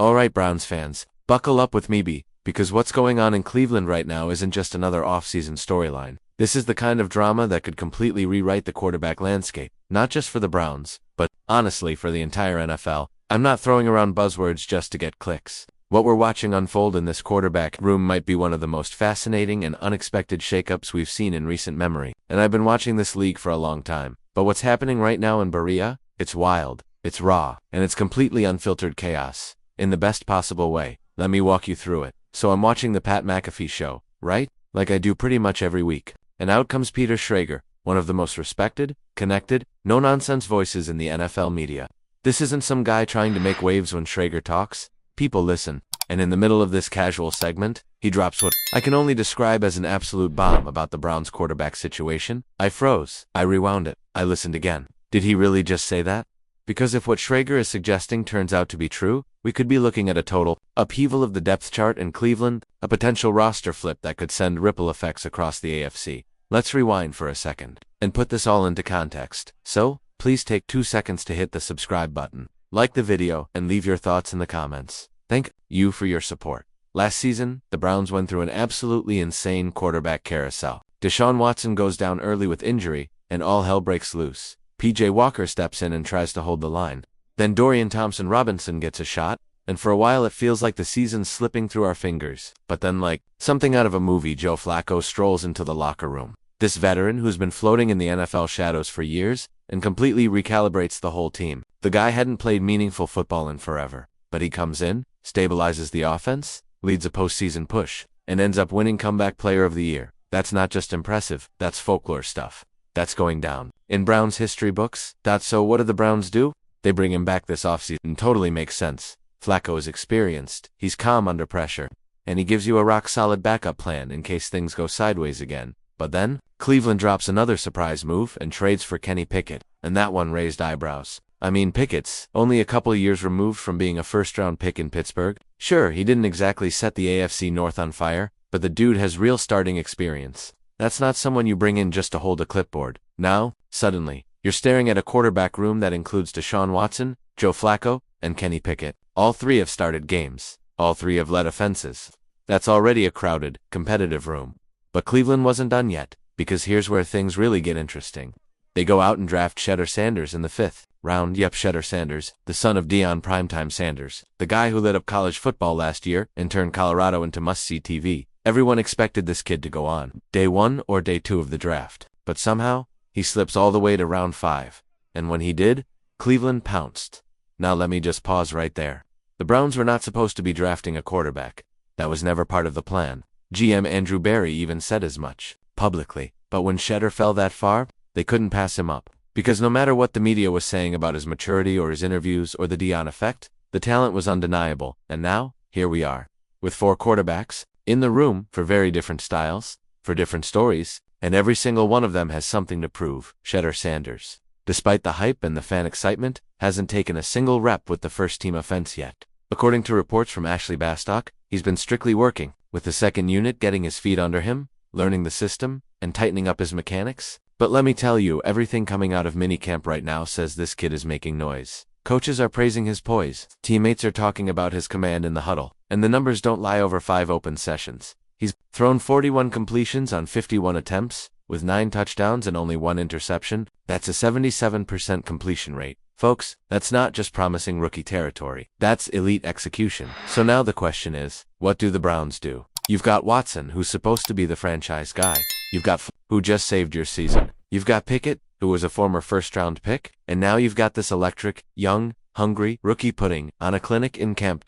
Alright, Browns fans, buckle up with me, because what's going on in Cleveland right now isn't just another off-season storyline. This is the kind of drama that could completely rewrite the quarterback landscape, not just for the Browns, but, honestly, for the entire NFL. I'm not throwing around buzzwords just to get clicks. What we're watching unfold in this quarterback room might be one of the most fascinating and unexpected shakeups we've seen in recent memory, and I've been watching this league for a long time. But what's happening right now in Berea? It's wild, it's raw, and it's completely unfiltered chaos. In the best possible way. Let me walk you through it. So I'm watching the Pat McAfee show, right? Like I do pretty much every week. And out comes Peter Schrager, one of the most respected, connected, no-nonsense voices in the NFL media. This isn't some guy trying to make waves when Schrager talks. People listen. And in the middle of this casual segment, he drops what I can only describe as an absolute bomb about the Browns quarterback situation. I froze. I rewound it. I listened again. Did he really just say that? Because if what Schrager is suggesting turns out to be true, we could be looking at a total upheaval of the depth chart in Cleveland, a potential roster flip that could send ripple effects across the AFC. Let's rewind for a second and put this all into context. So, please take 2 seconds to hit the subscribe button, like the video, and leave your thoughts in the comments. Thank you for your support. Last season, the Browns went through an absolutely insane quarterback carousel. Deshaun Watson goes down early with injury, and all hell breaks loose. P.J. Walker steps in and tries to hold the line. Then Dorian Thompson-Robinson gets a shot, and for a while it feels like the season's slipping through our fingers. But then, like something out of a movie, Joe Flacco strolls into the locker room. This veteran, who's been floating in the NFL shadows for years, and completely recalibrates the whole team. The guy hadn't played meaningful football in forever, but he comes in, stabilizes the offense, leads a postseason push, and ends up winning Comeback Player of the Year. That's not just impressive, that's folklore stuff. That's going down in Browns history books. So what do the Browns do? They bring him back this offseason. Totally makes sense. Flacco is experienced, he's calm under pressure, and he gives you a rock-solid backup plan in case things go sideways again. But then, Cleveland drops another surprise move and trades for Kenny Pickett, and that one raised eyebrows. I mean, Pickett's only a couple of years removed from being a first-round pick in Pittsburgh. Sure, he didn't exactly set the AFC North on fire, but the dude has real starting experience. That's not someone you bring in just to hold a clipboard. Now, suddenly, you're staring at a quarterback room that includes Deshaun Watson, Joe Flacco, and Kenny Pickett. All three have started games. All three have led offenses. That's already a crowded, competitive room. But Cleveland wasn't done yet, because here's where things really get interesting. They go out and draft Shedeur Sanders in the 5th round. Yep, Shedeur Sanders, the son of Deion Primetime Sanders, the guy who lit up college football last year and turned Colorado into must-see TV. Everyone expected this kid to go on day 1 or day 2 of the draft, but somehow, he slips all the way to round 5. And when he did, Cleveland pounced. Now let me just pause right there. The Browns were not supposed to be drafting a quarterback. That was never part of the plan. GM Andrew Berry even said as much, publicly. But when Shedeur fell that far, they couldn't pass him up. Because no matter what the media was saying about his maturity or his interviews or the Deion effect, the talent was undeniable. And now, here we are, with 4 quarterbacks in the room for very different styles, for different stories, and every single one of them has something to prove. Shedeur Sanders, despite the hype and the fan excitement, hasn't taken a single rep with the first-team offense yet. According to reports from Ashley Bastock, he's been strictly working, with the second unit getting his feet under him, learning the system, and tightening up his mechanics. But let me tell you, everything coming out of minicamp right now says this kid is making noise. Coaches are praising his poise, teammates are talking about his command in the huddle, and the numbers don't lie. Over 5 open sessions, he's thrown 41 completions on 51 attempts, with 9 touchdowns and only 1 interception. That's a 77% completion rate. Folks, that's not just promising rookie territory. That's elite execution. So now the question is, what do the Browns do? You've got Watson, who's supposed to be the franchise guy. You've got who just saved your season. You've got Pickett, who was a former first-round pick. And now you've got this electric, young, hungry rookie putting on a clinic in camp.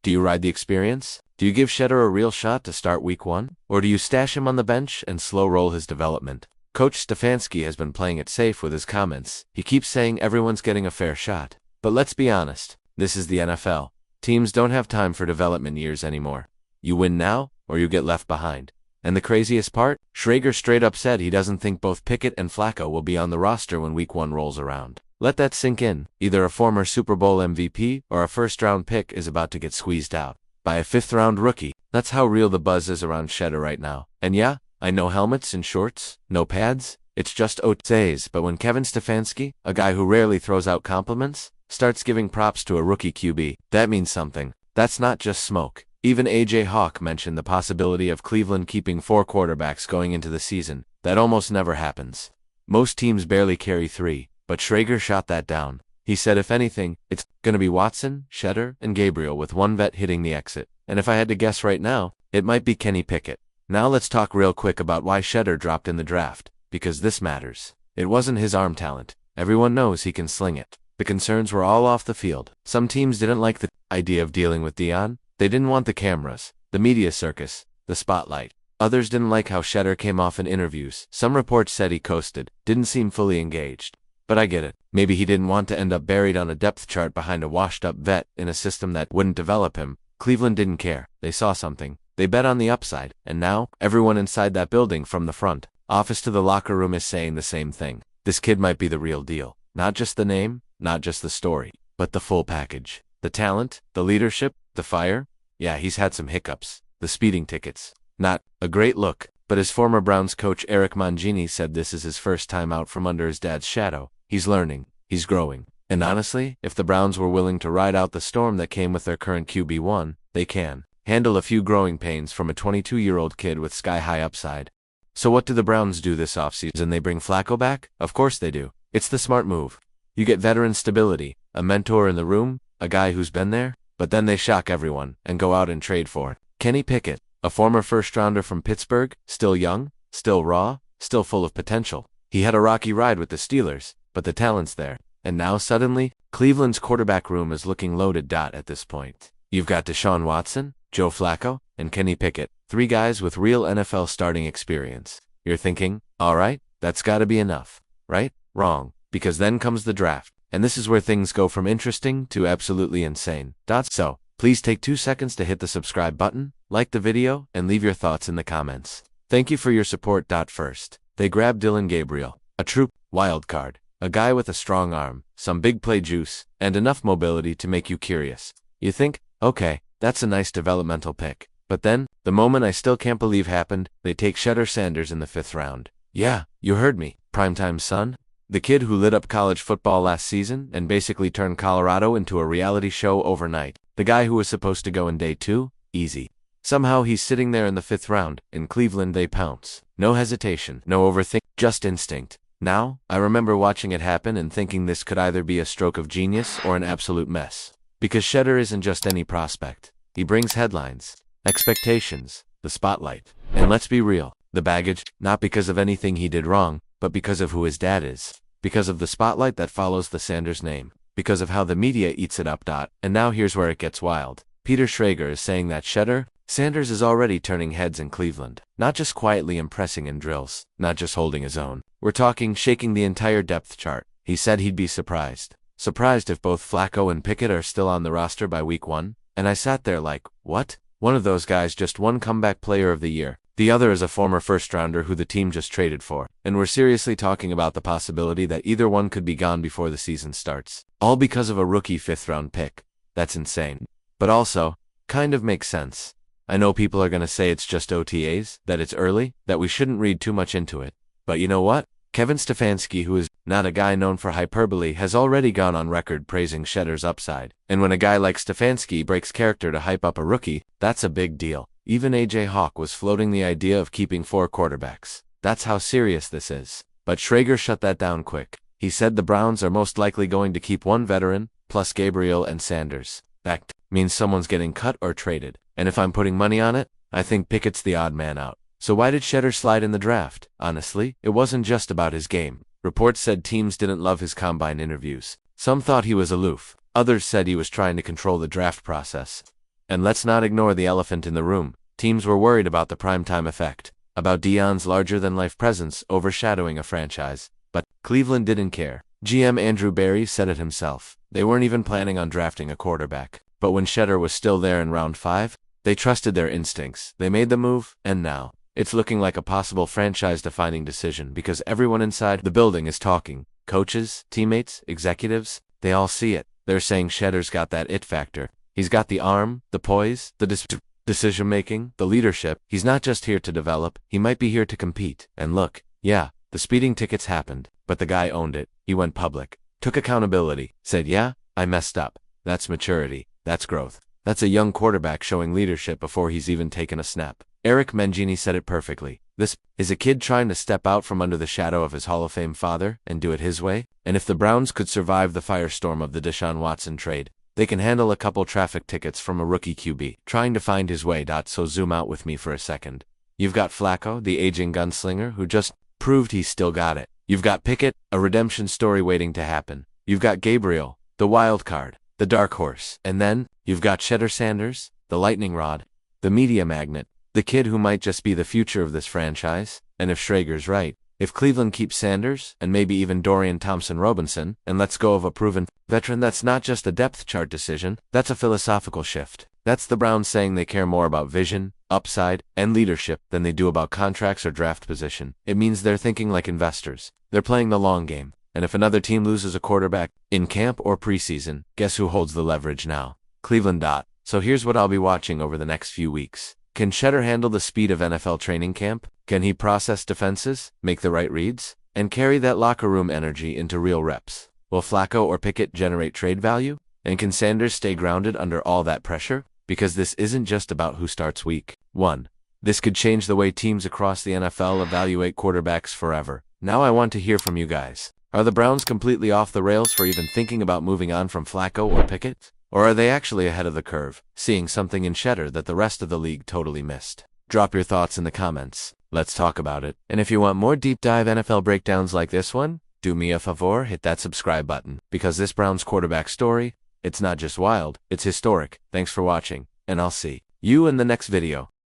Do you ride the experience? Do you give Shedeur a real shot to start week 1? Or do you stash him on the bench and slow-roll his development? Coach Stefanski has been playing it safe with his comments. He keeps saying everyone's getting a fair shot. But let's be honest, this is the NFL. Teams don't have time for development years anymore. You win now, or you get left behind. And the craziest part? Schrager straight up said he doesn't think both Pickett and Flacco will be on the roster when week 1 rolls around. Let that sink in. Either a former Super Bowl MVP or a first-round pick is about to get squeezed out by a 5th-round rookie. That's how real the buzz is around Shedeur right now. And yeah, I know helmets and shorts, no pads. It's just OTAs, but when Kevin Stefanski, a guy who rarely throws out compliments, starts giving props to a rookie QB, that means something. That's not just smoke. Even A.J. Hawk mentioned the possibility of Cleveland keeping 4 quarterbacks going into the season. That almost never happens. Most teams barely carry 3, but Shedeur shot that down. He said if anything, it's gonna be Watson, Shedeur, and Gabriel with one vet hitting the exit. And if I had to guess right now, it might be Kenny Pickett. Now let's talk real quick about why Shedeur dropped in the draft, because this matters. It wasn't his arm talent. Everyone knows he can sling it. The concerns were all off the field. Some teams didn't like the idea of dealing with Deion. They didn't want the cameras, the media circus, the spotlight. Others didn't like how Shedeur came off in interviews. Some reports said he coasted, didn't seem fully engaged. But I get it. Maybe he didn't want to end up buried on a depth chart behind a washed-up vet in a system that wouldn't develop him. Cleveland didn't care. They saw something. They bet on the upside. And now, everyone inside that building from the front office to the locker room is saying the same thing. This kid might be the real deal. Not just the name, not just the story, but the full package. The talent, the leadership, the fire. Yeah, he's had some hiccups. The speeding tickets. Not a great look, but his former Browns coach Eric Mangini said this is his first time out from under his dad's shadow. He's learning. He's growing. And honestly, if the Browns were willing to ride out the storm that came with their current QB1, they can handle a few growing pains from a 22-year-old kid with sky-high upside. So what do the Browns do this offseason? They bring Flacco back? Of course they do. It's the smart move. You get veteran stability, a mentor in the room, a guy who's been there, but then they shock everyone and go out and trade for Kenny Pickett, a former first-rounder from Pittsburgh, still young, still raw, still full of potential. He had a rocky ride with the Steelers, but the talent's there. And now suddenly, Cleveland's quarterback room is looking loaded. At this point, you've got Deshaun Watson, Joe Flacco, and Kenny Pickett, 3 guys with real NFL starting experience. You're thinking, all right, that's gotta be enough, right? Wrong, because then comes the draft, and this is where things go from interesting to absolutely insane. So, please take 2 seconds to hit the subscribe button, like the video, and leave your thoughts in the comments. Thank you for your support. First, they grabbed Dillon Gabriel, a true wild card. A guy with a strong arm, some big play juice, and enough mobility to make you curious. You think, okay, that's a nice developmental pick. But then, the moment I still can't believe happened, they take Shedeur Sanders in the 5th round. Yeah, you heard me, primetime son. The kid who lit up college football last season and basically turned Colorado into a reality show overnight. The guy who was supposed to go in day 2, easy. Somehow he's sitting there in the 5th round. In Cleveland they pounce. No hesitation, no overthink, just instinct. Now, I remember watching it happen and thinking this could either be a stroke of genius or an absolute mess. Because Shedeur isn't just any prospect. He brings headlines, expectations, the spotlight. And let's be real, the baggage, not because of anything he did wrong, but because of who his dad is. Because of the spotlight that follows the Sanders name. Because of how the media eats it up. And now here's where it gets wild. Peter Schrager is saying that Shedeur Sanders is already turning heads in Cleveland. Not just quietly impressing in drills, not just holding his own. We're talking shaking the entire depth chart. He said he'd be surprised. Surprised if both Flacco and Pickett are still on the roster by week 1. And I sat there like, what? One of those guys just won comeback player of the year. The other is a former first-rounder who the team just traded for. And we're seriously talking about the possibility that either one could be gone before the season starts. All because of a rookie 5th-round pick. That's insane. But also, kind of makes sense. I know people are going to say it's just OTAs, that it's early, that we shouldn't read too much into it. But you know what? Kevin Stefanski, who is not a guy known for hyperbole, has already gone on record praising Shedeur's upside. And when a guy like Stefanski breaks character to hype up a rookie, that's a big deal. Even A.J. Hawk was floating the idea of keeping 4 quarterbacks. That's how serious this is. But Schrager shut that down quick. He said the Browns are most likely going to keep 1 veteran, plus Gabriel and Sanders. That means someone's getting cut or traded. And if I'm putting money on it, I think Pickett's the odd man out. So why did Shedeur slide in the draft? Honestly, it wasn't just about his game. Reports said teams didn't love his combine interviews. Some thought he was aloof. Others said he was trying to control the draft process. And let's not ignore the elephant in the room. Teams were worried about the primetime effect, about Deion's larger-than-life presence overshadowing a franchise. But Cleveland didn't care. GM Andrew Berry said it himself. They weren't even planning on drafting a quarterback. But when Shedeur was still there in round 5, they trusted their instincts. They made the move, and now it's looking like a possible franchise-defining decision because everyone inside the building is talking. Coaches, teammates, executives, they all see it. They're saying Shedeur's got that it factor. He's got the arm, the poise, the decision-making, the leadership. He's not just here to develop, he might be here to compete. And look, yeah, the speeding tickets happened, but the guy owned it. He went public, took accountability, said, yeah, I messed up. That's maturity. That's growth. That's a young quarterback showing leadership before he's even taken a snap. Eric Mangini said it perfectly. This is a kid trying to step out from under the shadow of his Hall of Fame father and do it his way. And if the Browns could survive the firestorm of the Deshaun Watson trade, they can handle a couple traffic tickets from a rookie QB trying to find his way. So zoom out with me for a second. You've got Flacco, the aging gunslinger, who just proved he's still got it. You've got Pickett, a redemption story waiting to happen. You've got Gabriel, the wild card, the dark horse. And then, you've got Shedeur Sanders, the lightning rod, the media magnet, the kid who might just be the future of this franchise. And if Schrager's right, if Cleveland keeps Sanders, and maybe even Dorian Thompson-Robinson, and lets go of a proven veteran, that's not just a depth chart decision, that's a philosophical shift. That's the Browns saying they care more about vision, upside, and leadership than they do about contracts or draft position. It means they're thinking like investors. They're playing the long game. And if another team loses a quarterback, in camp or preseason, guess who holds the leverage now? Cleveland. So here's what I'll be watching over the next few weeks. Can Shedeur handle the speed of NFL training camp? Can he process defenses, make the right reads, and carry that locker room energy into real reps? Will Flacco or Pickett generate trade value? And can Sanders stay grounded under all that pressure? Because this isn't just about who starts week 1. This could change the way teams across the NFL evaluate quarterbacks forever. Now I want to hear from you guys. Are the Browns completely off the rails for even thinking about moving on from Flacco or Pickett? Or are they actually ahead of the curve, seeing something in Shedeur that the rest of the league totally missed? Drop your thoughts in the comments. Let's talk about it. And if you want more deep dive NFL breakdowns like this one, do me a favor, hit that subscribe button. Because this Browns quarterback story, it's not just wild, it's historic. Thanks for watching, and I'll see you in the next video.